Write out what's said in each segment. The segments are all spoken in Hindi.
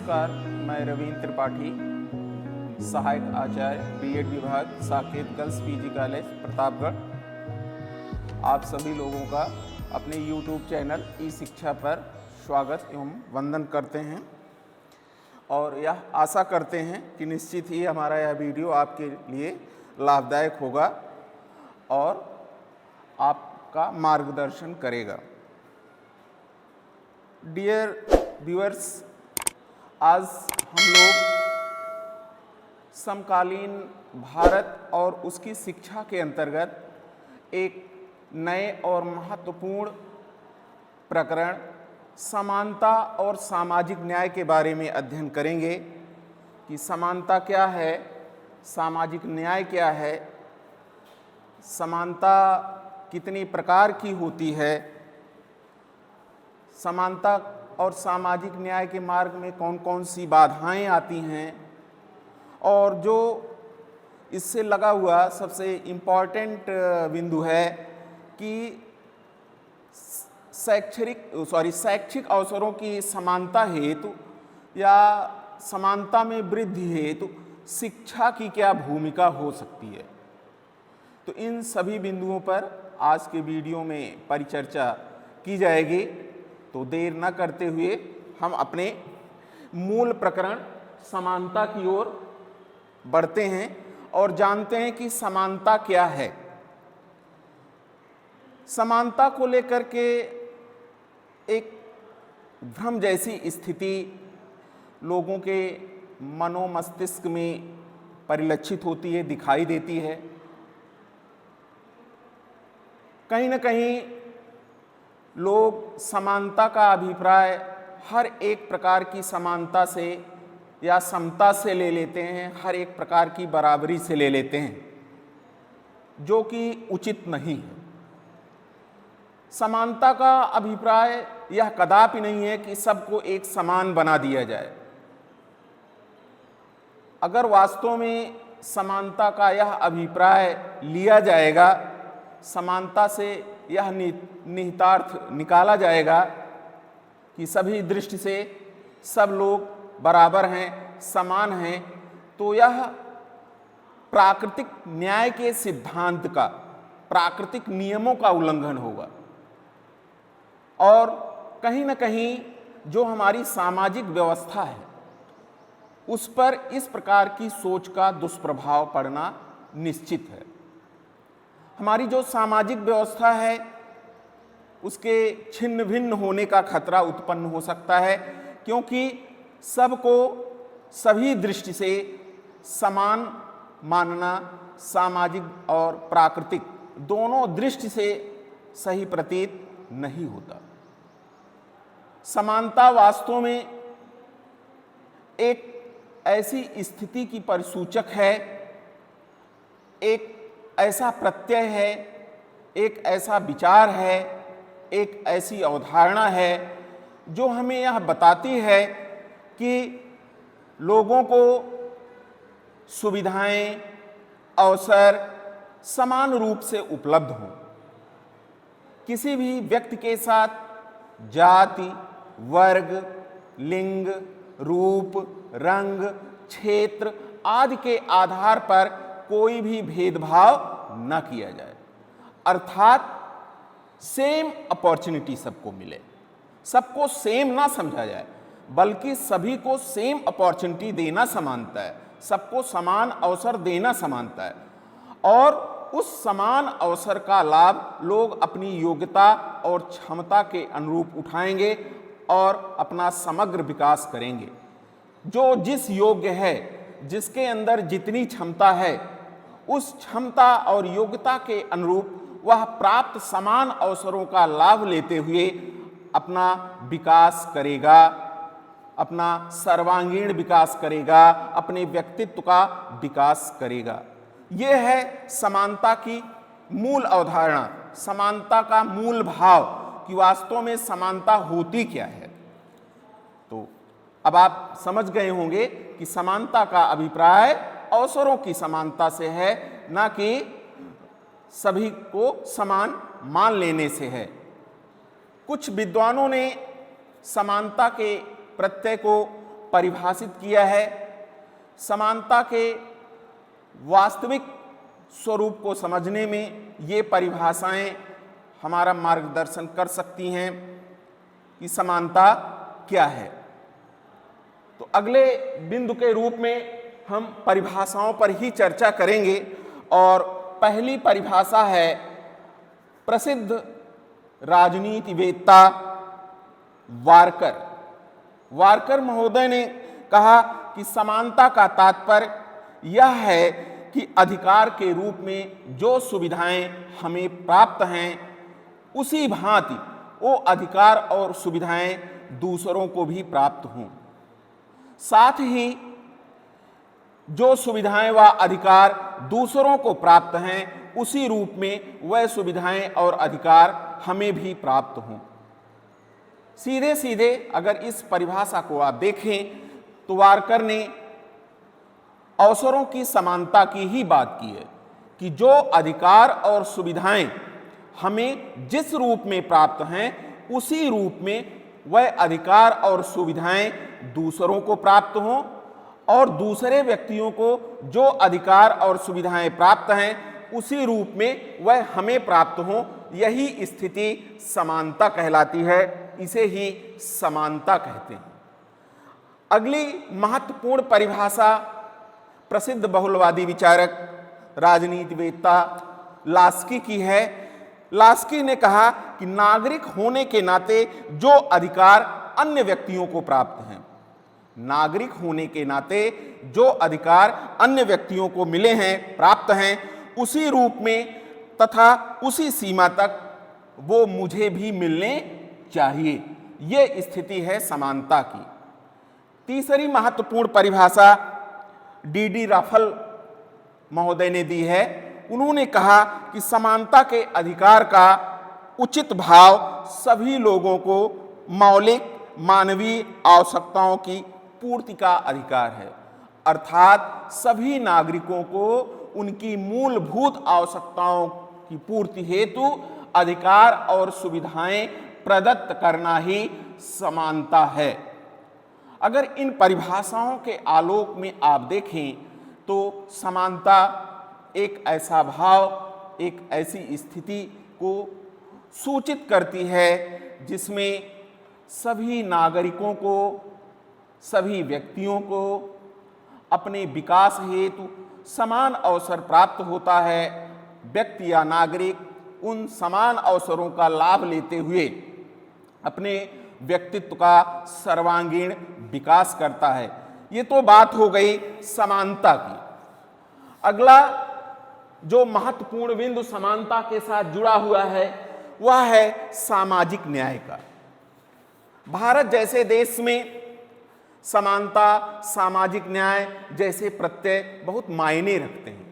नमस्कार, मैं रवींद्र त्रिपाठी, सहायक आचार्य बीएड विभाग, Saket girls PG college, Pratapgarh. आप सभी लोगों का अपने यूट्यूब चैनल ई शिक्षा पर स्वागत एवं वंदन करते हैं और यह आशा करते हैं कि निश्चित ही हमारा यह वीडियो आपके लिए लाभदायक होगा और आपका मार्गदर्शन करेगा। डियर व्यूअर्स, आज हम लोग समकालीन भारत और उसकी शिक्षा के अंतर्गत एक नए और महत्वपूर्ण प्रकरण समानता और सामाजिक न्याय के बारे में अध्ययन करेंगे कि समानता क्या है, सामाजिक न्याय क्या है, समानता कितनी प्रकार की होती है, समानता और सामाजिक न्याय के मार्ग में कौन कौन सी बाधाएं आती हैं और जो इससे लगा हुआ सबसे इम्पॉर्टेंट बिंदु है कि शैक्षिक अवसरों की समानता हेतु या समानता में वृद्धि हेतु शिक्षा की क्या भूमिका हो सकती है। तो इन सभी बिंदुओं पर आज के वीडियो में परिचर्चा की जाएगी। तो देर न करते हुए हम अपने मूल प्रकरण समानता की ओर बढ़ते हैं और जानते हैं कि समानता क्या है। समानता को लेकर के एक भ्रम जैसी स्थिति लोगों के मनोमस्तिष्क में परिलक्षित होती है, दिखाई देती है। कहीं न कहीं लोग समानता का अभिप्राय हर एक प्रकार की समानता से या समता से ले लेते हैं, हर एक प्रकार की बराबरी से ले लेते हैं, जो कि उचित नहीं है। समानता का अभिप्राय यह कदापि नहीं है कि सबको एक समान बना दिया जाए। अगर वास्तव में समानता का यह अभिप्राय लिया जाएगा, समानता से यह निहितार्थ निकाला जाएगा कि सभी दृष्टि से सब लोग बराबर हैं, समान हैं, तो यह प्राकृतिक न्याय के सिद्धांत का, प्राकृतिक नियमों का उल्लंघन होगा और कहीं न कहीं जो हमारी सामाजिक व्यवस्था है उस पर इस प्रकार की सोच का दुष्प्रभाव पड़ना निश्चित है। हमारी जो सामाजिक व्यवस्था है उसके छिन्न भिन्न होने का खतरा उत्पन्न हो सकता है, क्योंकि सबको सभी दृष्टि से समान मानना सामाजिक और प्राकृतिक दोनों दृष्टि से सही प्रतीत नहीं होता। समानता वास्तव में एक ऐसी स्थिति की परिसूचक है, एक ऐसा प्रत्यय है, एक ऐसा विचार है, एक ऐसी अवधारणा है जो हमें यह बताती है कि लोगों को सुविधाएं, अवसर समान रूप से उपलब्ध हों। किसी भी व्यक्ति के साथ जाति, वर्ग, लिंग, रूप, रंग, क्षेत्र आदि के आधार पर कोई भी भेदभाव न किया जाए, अर्थात सेम अपॉर्चुनिटी सबको मिले। सबको सेम ना समझा जाए, बल्कि सभी को सेम अपॉर्चुनिटी देना समानता है, सबको समान अवसर देना समानता है और उस समान अवसर का लाभ लोग अपनी योग्यता और क्षमता के अनुरूप उठाएंगे और अपना समग्र विकास करेंगे। जो जिस योग्य है, जिसके अंदर जितनी क्षमता है, उस क्षमता और योग्यता के अनुरूप वह प्राप्त समान अवसरों का लाभ लेते हुए अपना विकास करेगा, अपना सर्वांगीण विकास करेगा, अपने व्यक्तित्व का विकास करेगा। यह है समानता की मूल अवधारणा, समानता का मूल भाव कि वास्तव में समानता होती क्या है। तो अब आप समझ गए होंगे कि समानता का अभिप्राय अवसरों की समानता से है, ना कि सभी को समान मान लेने से है। कुछ विद्वानों ने समानता के प्रत्यय को परिभाषित किया है। समानता के वास्तविक स्वरूप को समझने में ये परिभाषाएं हमारा मार्गदर्शन कर सकती हैं कि समानता क्या है। तो अगले बिंदु के रूप में हम परिभाषाओं पर ही चर्चा करेंगे और पहली परिभाषा है प्रसिद्ध राजनीतिवेत्ता वारकर महोदय ने कहा कि समानता का तात्पर्य यह है कि अधिकार के रूप में जो सुविधाएं हमें प्राप्त हैं उसी भांति वो अधिकार और सुविधाएं दूसरों को भी प्राप्त हों। साथ ही जो सुविधाएं व अधिकार दूसरों को प्राप्त हैं उसी रूप में वह सुविधाएं और अधिकार हमें भी प्राप्त हों। सीधे सीधे अगर इस परिभाषा को आप देखें तो वारकर ने अवसरों की समानता की ही बात की है कि जो अधिकार और सुविधाएं हमें जिस रूप में प्राप्त हैं उसी रूप में वह अधिकार और सुविधाएं दूसरों को प्राप्त हों और दूसरे व्यक्तियों को जो अधिकार और सुविधाएं प्राप्त हैं उसी रूप में वह हमें प्राप्त हों। यही स्थिति समानता कहलाती है, इसे ही समानता कहते हैं। अगली महत्वपूर्ण परिभाषा प्रसिद्ध बहुलवादी विचारक राजनीतिवेत्ता लास्की की है। लास्की ने कहा कि नागरिक होने के नाते जो अधिकार अन्य व्यक्तियों को प्राप्त हैं, नागरिक होने के नाते जो अधिकार अन्य व्यक्तियों को मिले हैं, प्राप्त हैं, उसी रूप में तथा उसी सीमा तक वो मुझे भी मिलने चाहिए। ये स्थिति है समानता की। तीसरी महत्वपूर्ण परिभाषा डी राफल महोदय ने दी है। उन्होंने कहा कि समानता के अधिकार का उचित भाव सभी लोगों को मौलिक मानवीय आवश्यकताओं की पूर्ति का अधिकार है, अर्थात सभी नागरिकों को उनकी मूलभूत आवश्यकताओं की पूर्ति हेतु अधिकार और सुविधाएं प्रदत्त करना ही समानता है। अगर इन परिभाषाओं के आलोक में आप देखें तो समानता एक ऐसा भाव, एक ऐसी स्थिति को सूचित करती है जिसमें सभी नागरिकों को, सभी व्यक्तियों को अपने विकास हेतु समान अवसर प्राप्त होता है। व्यक्ति या नागरिक उन समान अवसरों का लाभ लेते हुए अपने व्यक्तित्व का सर्वांगीण विकास करता है। ये तो बात हो गई समानता की। अगला जो महत्वपूर्ण बिंदु समानता के साथ जुड़ा हुआ है वह है सामाजिक न्याय का। भारत जैसे देश में समानता, सामाजिक न्याय जैसे प्रत्यय बहुत मायने रखते हैं,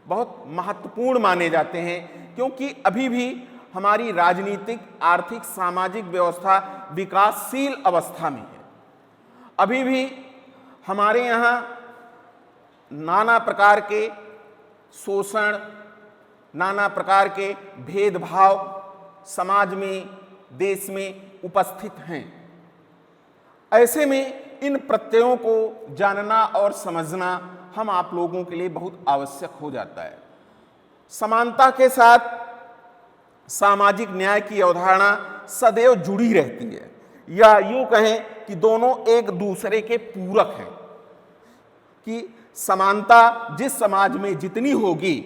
बहुत महत्वपूर्ण माने जाते हैं, क्योंकि अभी भी हमारी राजनीतिक, आर्थिक, सामाजिक व्यवस्था विकासशील अवस्था में है। अभी भी हमारे यहाँ नाना प्रकार के शोषण, नाना प्रकार के भेदभाव समाज में, देश में उपस्थित हैं। ऐसे में इन प्रत्ययों को जानना और समझना हम आप लोगों के लिए बहुत आवश्यक हो जाता है। समानता के साथ सामाजिक न्याय की अवधारणा सदैव जुड़ी रहती है, या यूं कहें कि दोनों एक दूसरे के पूरक हैं, कि समानता जिस समाज में जितनी होगी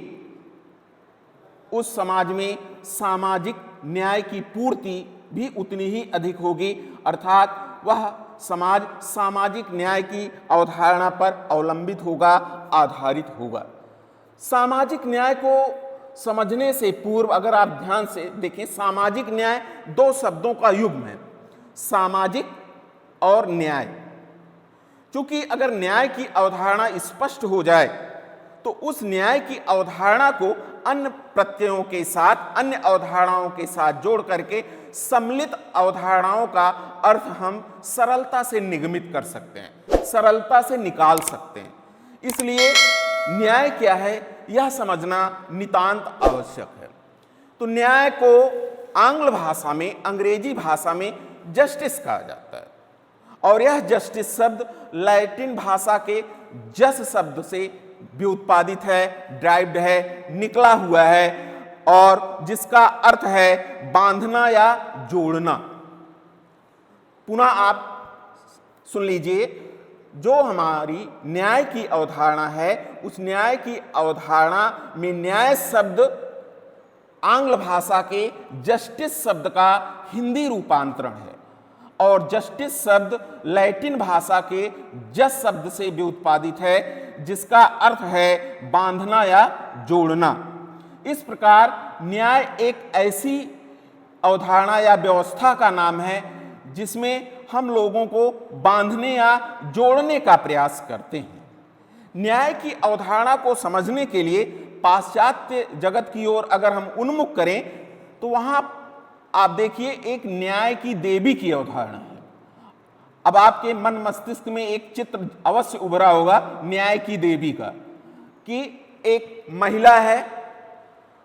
उस समाज में सामाजिक न्याय की पूर्ति भी उतनी ही अधिक होगी, अर्थात वह समाज सामाजिक न्याय की अवधारणा पर अवलंबित होगा, आधारित होगा। सामाजिक न्याय को समझने से पूर्व अगर आप ध्यान से देखें, सामाजिक न्याय दो शब्दों का युग्म है, सामाजिक और न्याय। क्योंकि अगर न्याय की अवधारणा स्पष्ट हो जाए तो उस न्याय की अवधारणा को अन्य प्रत्ययों के साथ, अन्य अवधारणाओं के साथ जोड़ करके सम्मिलित अवधारणाओं का अर्थ हम सरलता से निगमित कर सकते हैं, सरलता से निकाल सकते हैं। इसलिए न्याय क्या है यह समझना नितांत आवश्यक है। तो न्याय को आंग्ल भाषा में, अंग्रेजी भाषा में जस्टिस कहा जाता है, और यह जस्टिस शब्द लैटिन भाषा के जस शब्द से व्युत्पादित है, ड्राइव्ड है, निकला हुआ है, और जिसका अर्थ है बांधना या जोड़ना। पुनः आप सुन लीजिए, जो हमारी न्याय की अवधारणा है, उस न्याय की अवधारणा में न्याय शब्द आंग्ल भाषा के जस्टिस शब्द का हिंदी रूपांतरण है, और जस्टिस शब्द लैटिन भाषा के जस शब्द से व्युत्पादित है, जिसका अर्थ है बांधना या जोड़ना। इस प्रकार न्याय एक ऐसी अवधारणा या व्यवस्था का नाम है जिसमें हम लोगों को बांधने या जोड़ने का प्रयास करते हैं। न्याय की अवधारणा को समझने के लिए पाश्चात्य जगत की ओर अगर हम उन्मुख करें तो वहां आप देखिए एक न्याय की देवी की अवधारणा है। अब आपके मन मस्तिष्क में एक चित्र अवश्य उभरा होगा न्याय की देवी का, कि एक महिला है,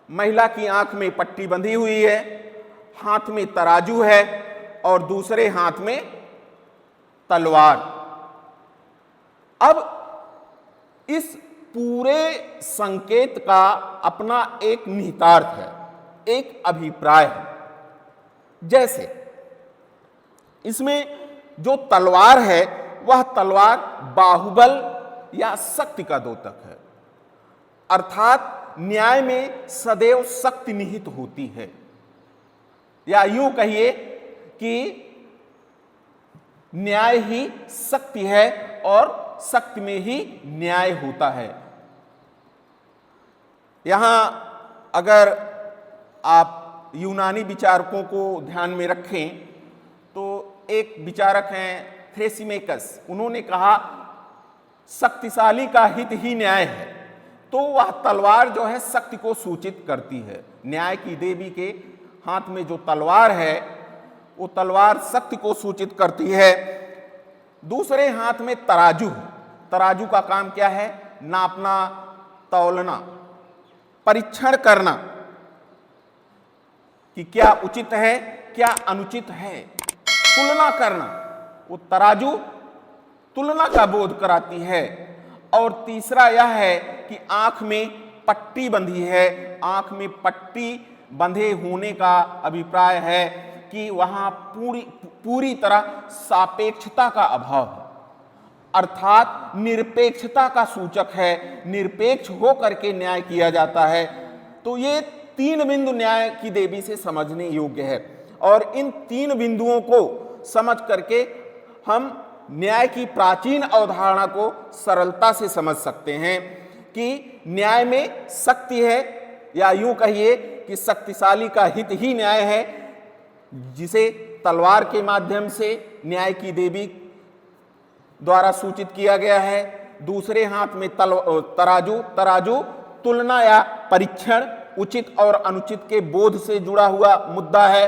महिला की आंख में पट्टी बंधी हुई है, हाथ में तराजू है और दूसरे हाथ में तलवार। अब इस पूरे संकेत का अपना एक निहितार्थ है, एक अभिप्राय है। जैसे इसमें जो तलवार है वह तलवार बाहुबल या शक्ति का द्योतक है, अर्थात न्याय में सदैव शक्ति निहित होती है, या यूं कहिए कि न्याय ही शक्ति है और शक्ति में ही न्याय होता है। यहां अगर आप यूनानी विचारकों को ध्यान में रखें तो एक विचारक हैं थ्रेसिमेकस, उन्होंने कहा शक्तिशाली का हित ही न्याय है। तो वह तलवार जो है शक्ति को सूचित करती है। न्याय की देवी के हाथ में जो तलवार है वो तलवार शक्ति को सूचित करती है। दूसरे हाथ में तराजू, तराजू का काम क्या है? नापना, तौलना, परीक्षण करना कि क्या उचित है क्या अनुचित है, तुलना करना। वो तराजू तुलना का बोध कराती है। और तीसरा यह है कि आंख में पट्टी बंधी है, आंख में पट्टी बंधे होने का अभिप्राय है कि वहां पूरी तरह सापेक्षता का अभाव है, अर्थात निरपेक्षता का सूचक है, निरपेक्ष होकर के न्याय किया जाता है। तो ये तीन बिंदु न्याय की देवी से समझने योग्य है, और इन तीन बिंदुओं को समझ करके हम न्याय की प्राचीन अवधारणा को सरलता से समझ सकते हैं कि न्याय में शक्ति है, या यूं कहिए कि शक्तिशाली का हित ही न्याय है, जिसे तलवार के माध्यम से न्याय की देवी द्वारा सूचित किया गया है। दूसरे हाथ में तराजू तुलना या परीक्षण, उचित और अनुचित के बोध से जुड़ा हुआ मुद्दा है।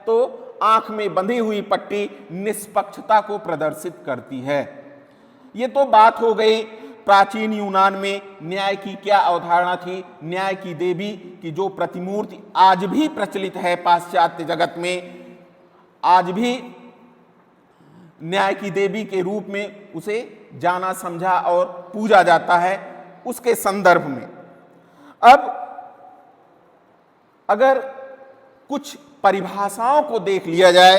तो आंख में बंधी हुई पट्टी निष्पक्षता को प्रदर्शित करती है। ये तो बात हो गई प्राचीन यूनान में न्याय की क्या अवधारणा थी, न्याय की देवी की जो प्रतिमूर्ति आज भी प्रचलित है पाश्चात्य जगत में, आज भी न्याय की देवी के रूप में उसे जाना समझा और पूजा जाता है, उसके संदर्भ में। अब अगर कुछ परिभाषाओं को देख लिया जाए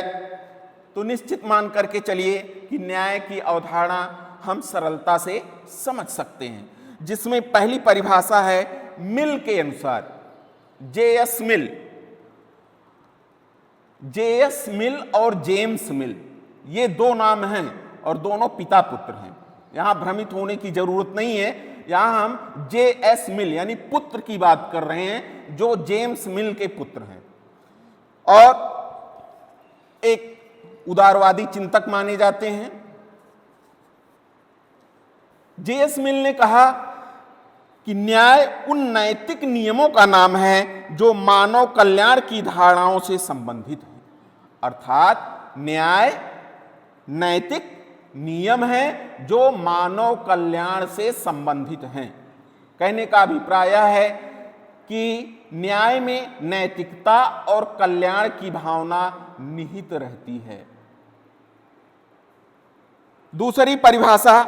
तो निश्चित मान करके चलिए कि न्याय की अवधारणा हम सरलता से समझ सकते हैं, जिसमें पहली परिभाषा है मिल के अनुसार, J.S. मिल। J.S. मिल और जेम्स मिल ये दो नाम हैं और दोनों पिता पुत्र हैं। यहां भ्रमित होने की जरूरत नहीं है, यहां हम J.S. मिल यानी पुत्र की बात कर रहे हैं, जो जेम्स मिल के पुत्र हैं और एक उदारवादी चिंतक माने जाते हैं। J.S. मिल ने कहा कि न्याय उन नैतिक नियमों का नाम है जो मानव कल्याण की धारणाओं से संबंधित है, अर्थात न्याय नैतिक नियम है जो मानव कल्याण से संबंधित हैं। कहने का अभिप्राय यह है कि न्याय में नैतिकता और कल्याण की भावना निहित रहती है। दूसरी परिभाषा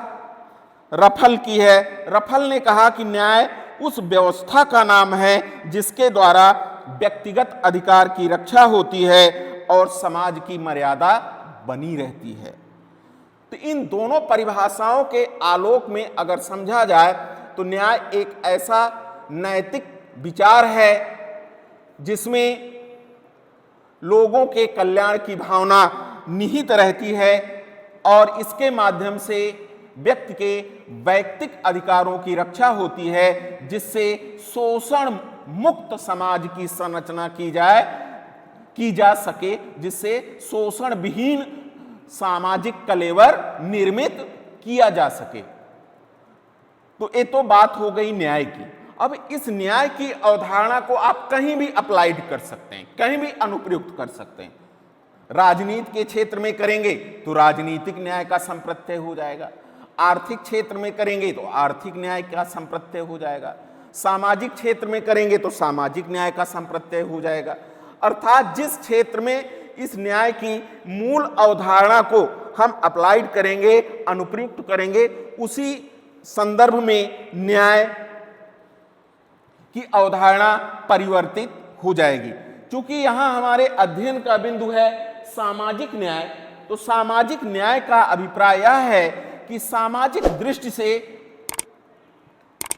रफल की है। रफल ने कहा कि न्याय उस व्यवस्था का नाम है जिसके द्वारा व्यक्तिगत अधिकार की रक्षा होती है और समाज की मर्यादा बनी रहती है। तो इन दोनों परिभाषाओं के आलोक में अगर समझा जाए तो न्याय एक ऐसा नैतिक विचार है जिसमें लोगों के कल्याण की भावना निहित रहती है और इसके माध्यम से व्यक्ति के वैयक्तिक अधिकारों की रक्षा होती है, जिससे शोषण मुक्त समाज की संरचना की जा सके, जिससे शोषण विहीन सामाजिक कलेवर निर्मित किया जा सके। तो ये तो बात हो गई न्याय की। अब इस न्याय की अवधारणा को आप कहीं भी अप्लाइड कर सकते हैं, कहीं भी अनुप्रयुक्त कर सकते हैं। राजनीति के क्षेत्र में करेंगे तो राजनीतिक न्याय का संप्रत्यय हो जाएगा, आर्थिक क्षेत्र में करेंगे तो आर्थिक न्याय का संप्रत्यय हो जाएगा, सामाजिक क्षेत्र में करेंगे तो सामाजिक न्याय का संप्रत्यय हो जाएगा। अर्थात जिस क्षेत्र में इस न्याय की मूल अवधारणा को हम अप्लाइड करेंगे, अनुप्रयुक्त करेंगे, उसी संदर्भ में न्याय की अवधारणा परिवर्तित हो जाएगी। क्योंकि यहां हमारे अध्ययन का बिंदु है सामाजिक न्याय, तो सामाजिक न्याय का अभिप्राय यह है कि सामाजिक दृष्टि से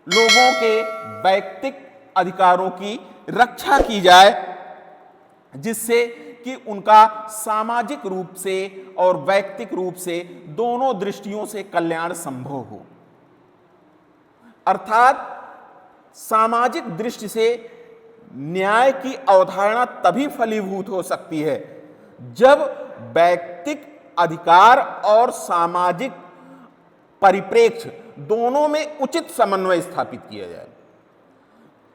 लोगों के वैयक्तिक अधिकारों की रक्षा की जाए, जिससे कि उनका सामाजिक रूप से और वैयक्तिक रूप से दोनों दृष्टियों से कल्याण संभव हो। अर्थात सामाजिक दृष्टि से न्याय की अवधारणा तभी फलीभूत हो सकती है जब वैयक्तिक अधिकार और सामाजिक परिप्रेक्ष्य दोनों में उचित समन्वय स्थापित किया जाए।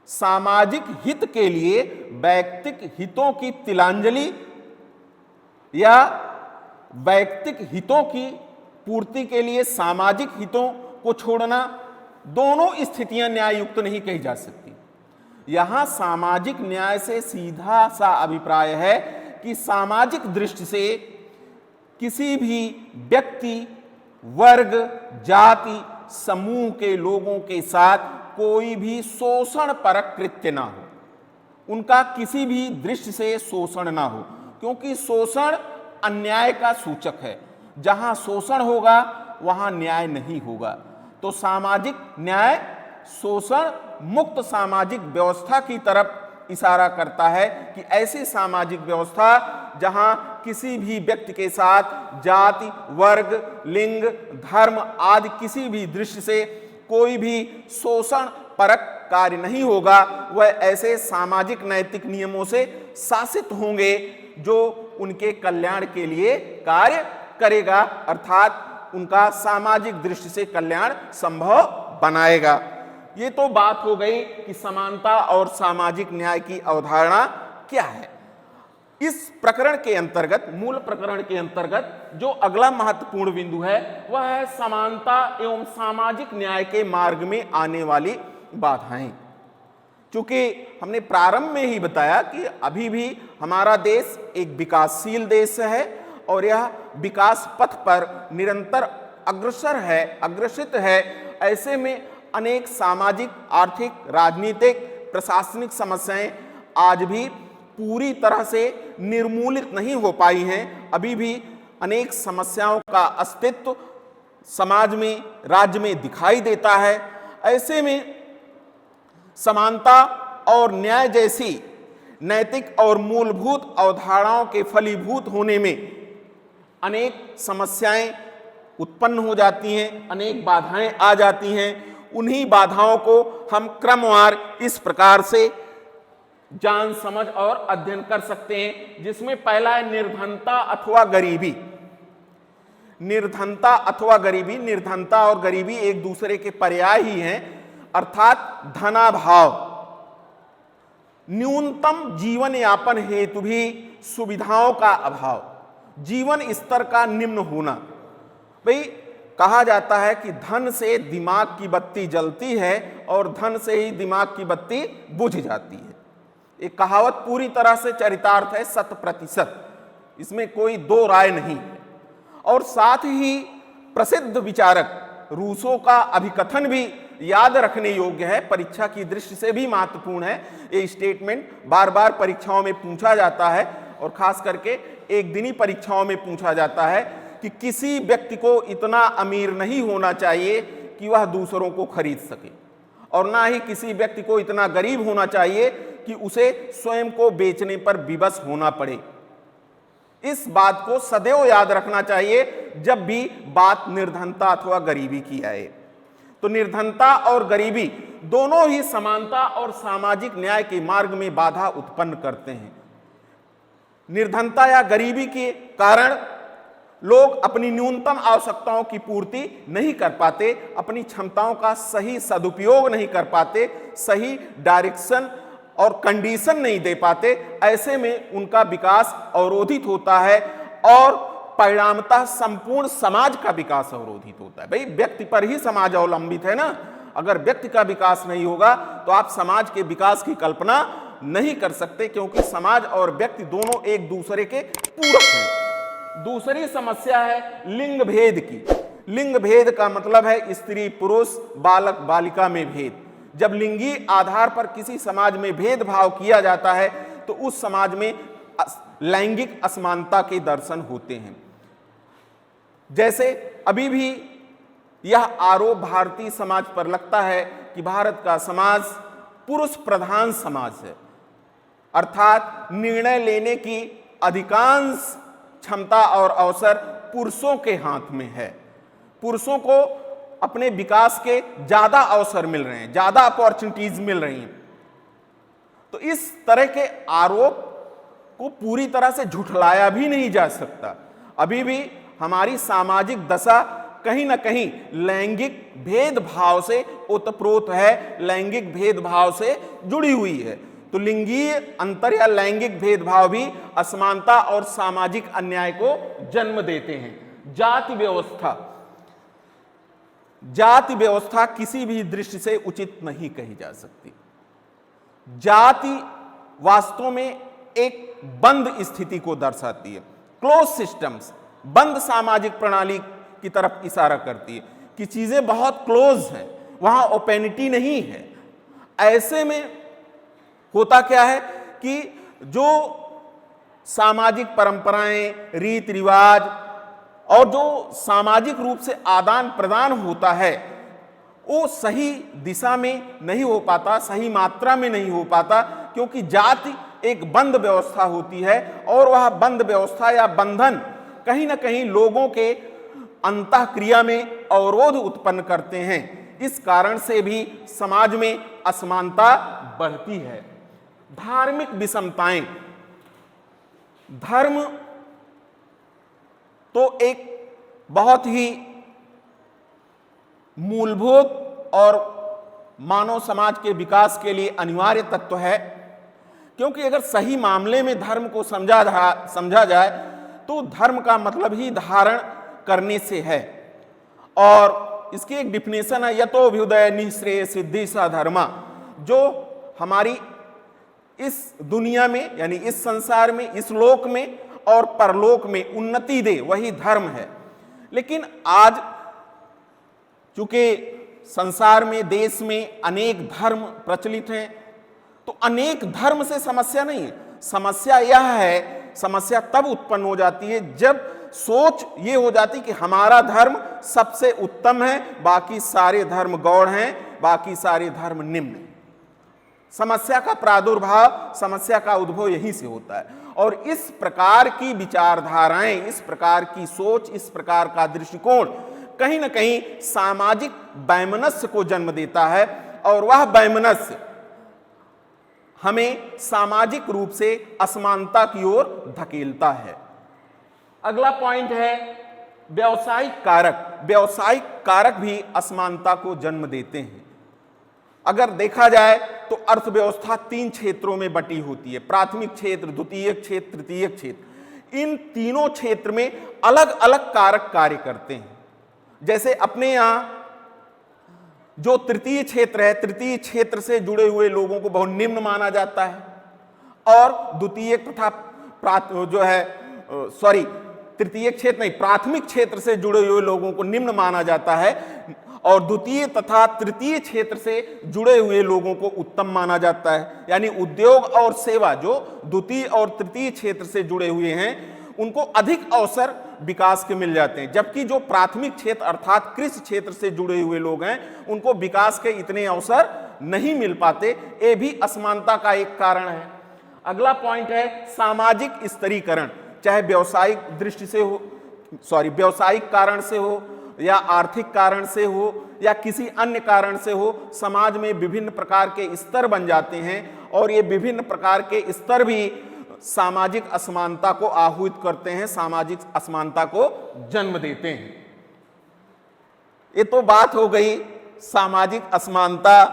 सामाजिक हित के लिए वैयक्तिक हितों की तिलांजलि या वैयक्तिक हितों की पूर्ति के लिए सामाजिक हितों को छोड़ना, दोनों स्थितियां न्याययुक्त नहीं कही जा सकती। यहां सामाजिक न्याय से सीधा सा अभिप्राय है कि सामाजिक दृष्टि से किसी भी व्यक्ति, वर्ग, जाति, समूह के लोगों के साथ कोई भी शोषण परक कृत्य ना हो, उनका किसी भी दृष्टि से शोषण ना हो, क्योंकि शोषण अन्याय का सूचक है। जहां शोषण होगा वहां न्याय नहीं होगा। तो सामाजिक न्याय शोषण मुक्त सामाजिक व्यवस्था की तरफ इशारा करता है कि ऐसी सामाजिक व्यवस्था जहां किसी भी व्यक्ति के साथ जाति, वर्ग, लिंग, धर्म आदि किसी भी दृष्टि से कोई भी शोषण परक कार्य नहीं होगा, वह ऐसे सामाजिक नैतिक नियमों से शासित होंगे जो उनके कल्याण के लिए कार्य करेगा, अर्थात उनका सामाजिक दृष्टि से कल्याण संभव बनाएगा। ये तो बात हो गई कि समानता और सामाजिक न्याय की अवधारणा क्या है। इस प्रकरण के अंतर्गत, मूल प्रकरण के अंतर्गत जो अगला महत्वपूर्ण बिंदु है वह है समानता एवं सामाजिक न्याय के मार्ग में आने वाली बाधाएं। क्योंकि हमने प्रारंभ में ही बताया कि अभी भी हमारा देश एक विकासशील देश है और यह विकास पथ पर निरंतर अग्रसित है। ऐसे में अनेक सामाजिक, आर्थिक, राजनीतिक, प्रशासनिक समस्याएं आज भी पूरी तरह से निर्मूलित नहीं हो पाई हैं। अभी भी अनेक समस्याओं का अस्तित्व समाज में, राज्य में दिखाई देता है। ऐसे में समानता और न्याय जैसी नैतिक और मूलभूत अवधारणाओं के फलीभूत होने में अनेक समस्याएं उत्पन्न हो जाती हैं, अनेक बाधाएं आ जाती हैं। उन्हीं बाधाओं को हम क्रमवार इस प्रकार से जान समझ और अध्ययन कर सकते हैं, जिसमें पहला है निर्धनता अथवा गरीबी। निर्धनता अथवा गरीबी, निर्धनता और गरीबी एक दूसरे के पर्याय ही हैं, अर्थात धनाभाव, न्यूनतम जीवन यापन हेतु भी सुविधाओं का अभाव, जीवन स्तर का निम्न होना। भाई कहा जाता है कि धन से दिमाग की बत्ती जलती है और धन से ही दिमाग की बत्ती बुझ जाती है। एक कहावत पूरी तरह से चरितार्थ है, 100%, इसमें कोई दो राय नहीं है। और साथ ही प्रसिद्ध विचारक रूसो का अभिकथन भी याद रखने योग्य है, परीक्षा की दृष्टि से भी महत्वपूर्ण है। ये स्टेटमेंट बार बार परीक्षाओं में पूछा जाता है और खास करके एक दिनी परीक्षाओं में पूछा जाता है कि किसी व्यक्ति को इतना अमीर नहीं होना चाहिए कि वह दूसरों को खरीद सके, और ना ही किसी व्यक्ति को इतना गरीब होना चाहिए कि उसे स्वयं को बेचने पर विवश होना पड़े। इस बात को सदैव याद रखना चाहिए जब भी बात निर्धनता अथवा गरीबी की आए। तो निर्धनता और गरीबी दोनों ही समानता और सामाजिक न्याय के मार्ग में बाधा उत्पन्न करते हैं। निर्धनता या गरीबी के कारण लोग अपनी न्यूनतम आवश्यकताओं की पूर्ति नहीं कर पाते, अपनी क्षमताओं का सही सदुपयोग नहीं कर पाते, सही डायरेक्शन और कंडीशन नहीं दे पाते। ऐसे में उनका विकास अवरोधित होता है और परिणामतः संपूर्ण समाज का विकास अवरोधित होता है। भाई व्यक्ति पर ही समाज अवलंबित है ना, अगर व्यक्ति का विकास नहीं होगा तो आप समाज के विकास की कल्पना नहीं कर सकते, क्योंकि समाज और व्यक्ति दोनों एक दूसरे के पूरक हैं। दूसरी समस्या है लिंग भेद की। लिंग भेद का मतलब है स्त्री पुरुष, बालक बालिका में भेद। जब लिंगी आधार पर किसी समाज में भेदभाव किया जाता है तो उस समाज में लैंगिक असमानता के दर्शन होते हैं। जैसे अभी भी यह आरोप भारतीय समाज पर लगता है कि भारत का समाज पुरुष प्रधान समाज है, अर्थात निर्णय लेने की अधिकांश क्षमता और अवसर पुरुषों के हाथ में है। पुरुषों को अपने विकास के ज्यादा अवसर मिल रहे हैं, ज्यादा अपॉर्चुनिटीज मिल रही हैं। तो इस तरह के आरोप को पूरी तरह से झुठलाया भी नहीं जा सकता। अभी भी हमारी सामाजिक दशा कहीं ना कहीं लैंगिक भेदभाव से ओतप्रोत है, लैंगिक भेदभाव से जुड़ी हुई है। तो लिंगीय अंतर या लैंगिक भेदभाव भी असमानता और सामाजिक अन्याय को जन्म देते हैं। जाति व्यवस्था, जाति व्यवस्था किसी भी दृष्टि से उचित नहीं कही जा सकती। जाति वास्तव में एक बंद स्थिति को दर्शाती है, क्लोज सिस्टम्स, बंद सामाजिक प्रणाली की तरफ इशारा करती है कि चीजें बहुत क्लोज हैं, वहां ओपेनिटी नहीं है। ऐसे में होता क्या है कि जो सामाजिक परंपराएं, रीति रिवाज और जो सामाजिक रूप से आदान प्रदान होता है वो सही दिशा में नहीं हो पाता, सही मात्रा में नहीं हो पाता, क्योंकि जाति एक बंद व्यवस्था होती है और वह बंद व्यवस्था या बंधन कहीं ना कहीं लोगों के अंतःक्रिया में अवरोध उत्पन्न करते हैं। इस कारण से भी समाज में असमानता बढ़ती है। धार्मिक विषमताएं, धर्म तो एक बहुत ही मूलभूत और मानव समाज के विकास के लिए अनिवार्य तत्व है, क्योंकि अगर सही मामले में धर्म को समझा जाए तो धर्म का मतलब ही धारण करने से है। और इसकी एक डिफिनेशन है यतोऽभ्युदय निःश्रेयः सिद्धि स धर्मा, जो हमारी इस दुनिया में यानी इस संसार में, इस लोक में और परलोक में उन्नति दे, वही धर्म है। लेकिन आज चूंकि संसार में, देश में अनेक धर्म प्रचलित हैं, तो अनेक धर्म से समस्या नहीं है। समस्या यह है, समस्या तब उत्पन्न हो जाती है जब सोच ये हो जाती कि हमारा धर्म सबसे उत्तम है, बाकी सारे धर्म गौड़ हैं, बाकी सारे धर्म निम्न हैं। समस्या का प्रादुर्भाव, समस्या का उद्भव यहीं से होता है। और इस प्रकार की विचारधाराएं, इस प्रकार की सोच, इस प्रकार का दृष्टिकोण कहीं ना कहीं सामाजिक वैमनस्य को जन्म देता है, और वह वैमनस्य हमें सामाजिक रूप से असमानता की ओर धकेलता है। अगला पॉइंट है व्यावसायिक कारक। व्यावसायिक कारक भी असमानता को जन्म देते हैं। अगर देखा जाए तो अर्थव्यवस्था 3 क्षेत्रों में बटी होती है, प्राथमिक क्षेत्र, द्वितीयक क्षेत्र, तृतीयक क्षेत्र। इन तीनों क्षेत्र में अलग अलग कारक कार्य करते हैं। जैसे अपने यहां जो तृतीय क्षेत्र है, तृतीय क्षेत्र से जुड़े हुए लोगों को बहुत निम्न माना जाता है, और द्वितीयक तथा तृतीय क्षेत्र नहीं, प्राथमिक क्षेत्र से जुड़े हुए लोगों को निम्न माना जाता है और द्वितीय तथा तृतीय क्षेत्र से जुड़े हुए लोगों को उत्तम माना जाता है। यानी उद्योग और सेवा जो द्वितीय और तृतीय क्षेत्र से जुड़े हुए हैं उनको अधिक अवसर विकास के मिल जाते हैं, जबकि जो प्राथमिक क्षेत्र अर्थात कृषि क्षेत्र से जुड़े हुए लोग हैं उनको विकास के इतने अवसर नहीं मिल पाते। ये भी असमानता का एक कारण है। अगला पॉइंट है सामाजिक स्तरीकरण, चाहे व्यावसायिक दृष्टि से हो, व्यावसायिक कारण से हो या आर्थिक कारण से हो या किसी अन्य कारण से हो, समाज में विभिन्न प्रकार के स्तर बन जाते हैं और ये विभिन्न प्रकार के स्तर भी सामाजिक असमानता को आहूत करते हैं, सामाजिक असमानता को जन्म देते हैं। ये तो बात हो गई सामाजिक असमानता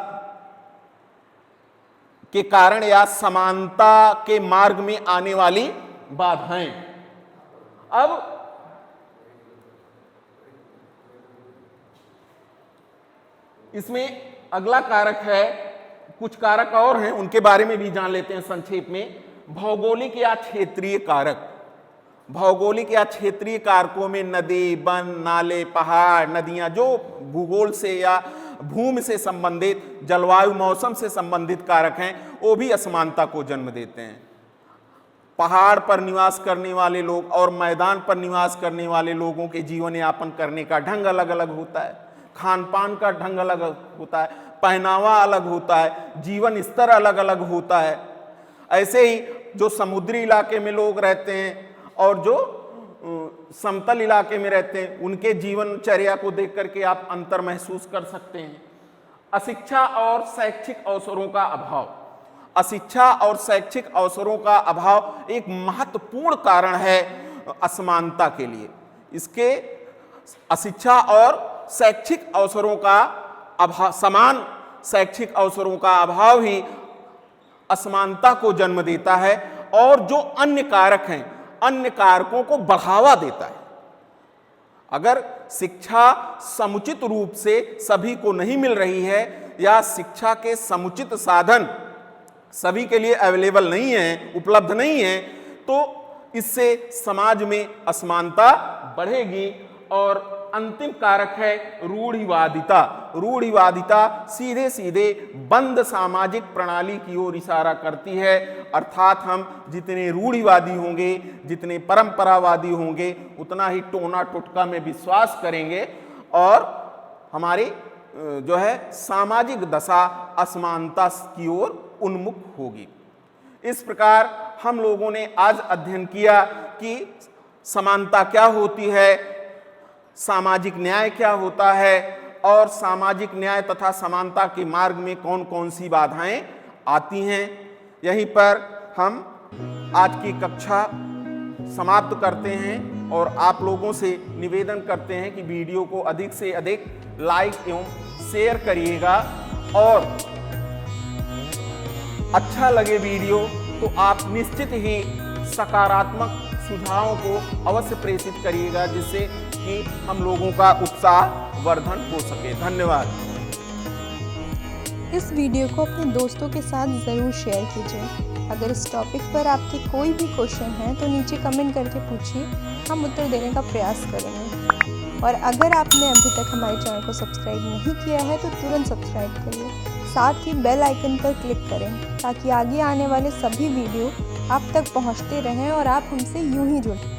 के कारण या समानता के मार्ग में आने वाली बाधाएं। अब इसमें अगला कारक है, कुछ कारक और हैं उनके बारे में भी जान लेते हैं संक्षेप में। भौगोलिक या क्षेत्रीय कारक। भौगोलिक या क्षेत्रीय कारकों में नदी, वन, नाले, पहाड़, नदियां जो भूगोल से या भूमि से संबंधित, जलवायु, मौसम से संबंधित कारक हैं वो भी असमानता को जन्म देते हैं। पहाड़ पर निवास करने वाले लोग और मैदान पर निवास करने वाले लोगों के जीवन यापन करने का ढंग अलग अलग होता है, खान पान का ढंग अलग होता है, पहनावा अलग होता है, जीवन स्तर अलग अलग होता है। ऐसे ही जो समुद्री इलाके में लोग रहते हैं और जो समतल इलाके में रहते हैं उनके जीवनचर्या को देख करके आप अंतर महसूस कर सकते हैं। अशिक्षा और शैक्षिक अवसरों का अभाव। अशिक्षा और शैक्षिक अवसरों का अभाव एक महत्वपूर्ण कारण है असमानता के लिए। इसके अशिक्षा और शैक्षिक अवसरों का अभाव, समान शैक्षिक अवसरों का अभाव ही असमानता को जन्म देता है और जो अन्य कारक हैं अन्य कारकों को बढ़ावा देता है। अगर शिक्षा समुचित रूप से सभी को नहीं मिल रही है या शिक्षा के समुचित साधन सभी के लिए अवेलेबल नहीं है, उपलब्ध नहीं है, तो इससे समाज में असमानता बढ़ेगी। और अंतिम कारक है रूढ़िवादिता। रूढ़िवादिता सीधे सीधे बंद सामाजिक प्रणाली की ओर इशारा करती है, अर्थात हम जितने रूढ़िवादी होंगे, जितने परंपरावादी होंगे, उतना ही टोना टुटका में विश्वास करेंगे और हमारी जो है सामाजिक दशा असमानता की ओर उन्मुख होगी। इस प्रकार हम लोगों ने आज अध्ययन किया कि समानता क्या होती है, सामाजिक न्याय क्या होता है और सामाजिक न्याय तथा समानता के मार्ग में कौन कौन सी बाधाएं आती हैं। यहीं पर हम आज की कक्षा समाप्त करते हैं और आप लोगों से निवेदन करते हैं कि वीडियो को अधिक से अधिक लाइक एवं शेयर करिएगा और अच्छा लगे वीडियो तो आप निश्चित ही सकारात्मक सुझावों को अवश्य प्रेषित करिएगा, जिससे कि हम लोगों का उत्साह वर्धन हो सके। धन्यवाद। इस वीडियो को अपने दोस्तों के साथ ज़रूर शेयर कीजिए। अगर इस टॉपिक पर आपके कोई भी क्वेश्चन है तो नीचे कमेंट करके पूछिए, हम उत्तर देने का प्रयास करेंगे। और अगर आपने अभी तक हमारे चैनल को सब्सक्राइब नहीं किया है तो तुरंत सब्सक्राइब करिए, साथ ही बेल आइकन पर क्लिक करें ताकि आगे आने वाले सभी वीडियो आप तक पहुंचते रहें और आप हमसे यूं ही जुड़ें।